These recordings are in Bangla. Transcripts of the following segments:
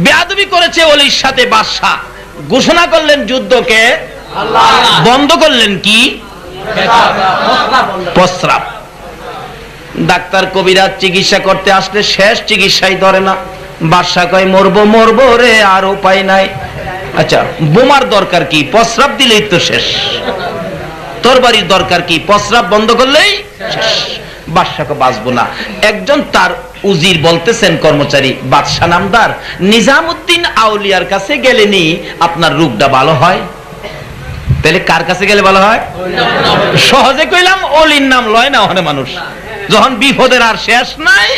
বেয়াদবি করেছে ওলির সাথে বাদশা, ঘোষণা করলেন যুদ্ধকে, বন্ধ করলেন কি? প্রস্রাব। ডাক্তার কবিরাজ চিকিৎসা করতে আসলে শেষ চিকিৎসাই ধরে না। বাদশা কয় মরবো মরবো রে, আর উপায় নাই। আচ্ছা, বোমার দরকার কি? প্রস্রাব দিলেই তো শেষ। তরবারির দরকার কি? প্রস্রাব বন্ধ করলেই শেষ। বাদশাকে বাঁচবো না। একজন তার উজির বলতেছেন, কর্মচারী বাদশা নামদার, নিজামুদ্দিন আউলিয়ার কাছে গেলেনি আপনার রোগটা ভালো হয়। তাহলে কার কাছে গেলে ভালো হয়? সহজে কইলাম, অলির নাম লয় না ওখানে মানুষ, যখন বিপদের আর শেষ নাই।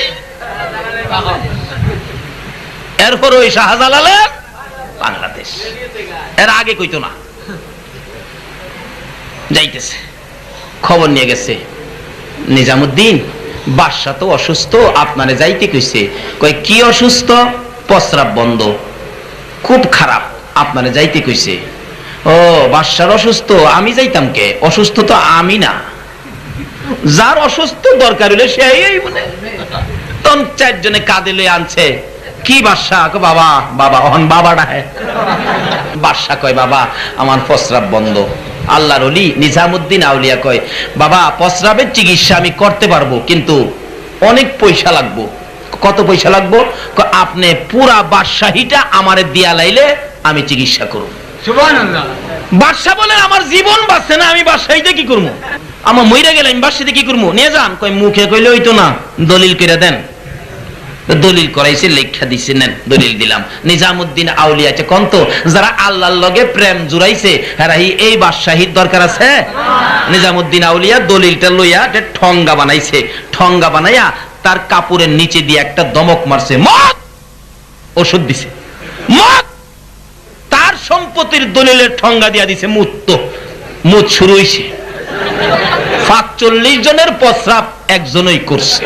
এরপর ওই শাহজালালের বাংলাদেশ, এর আগে কইতো না। যাইতেছে, খবর নিয়ে গেছে, নিজামুদ্দিন বাদশা তো অসুস্থ, আপনারে যাইতে কইছে। কয় কি অসুস্থ? প্রস্রাব বন্ধ, খুব খারাপ, আপনারে যাইতে কইছে। ও বাদশার অসুস্থ, আমি যাইতাম কে? অসুস্থ তো আমি না, যার অসুস্থ দরকার হলে সে মনে। তখন চারজনে কাঁদে লয়ে আনছে। কি বাদশা? বাবা বাবা, অহন বাবা ডাহে। বাদশা কয় বাবা আমার প্রস্রাব বন্ধ। আল্লাহর ওলি নিজামুদ্দিন আউলিয়া কয় বাবা প্রস্রাবের চিকিৎসা আমি করতে পারবো, কিন্তু অনেক পয়সা লাগবো। কত পয়সা লাগবো? আপনি পুরা বাদশাহীটা আমারে দিয়া লাইলে আমি চিকিৎসা করব। সুবহানাল্লাহ। বাদশা বলে আমার জীবন বাঁচছে না, আমি বাদশাহীতে কি করবো? আমার মইরা গেলে আমি বাদশাহীতে কি করবো? নিয়ে যান। কয় মুখে কইলে হইতো না, দলিল করে দেন। দলিল করাইছে, লেখা দিছে, নেন দলিল দিলাম। নিজামুদ্দিন আউলিয়া কন্ত যারা আল্লাহর লগে প্রেম জুড়াইছে হেরাই এই বাদশাহীর দরকার আছে? নিজামুদ্দিন আউলিয়া দলিলটা লইয়া ঠঙ্গা বানাইছে। ঠঙ্গা বানাইয়া তার কাপড়ের নিচে দিয়ে একটা দমক মারছে, মত ওষুধ দিছে, মত। তার সম্পত্তির দলিলের ঠঙ্গা দিয়া দিছে, মুত। মুত শুরু হইছে। ৪৫ জনের প্রস্রাব একজনই করছে।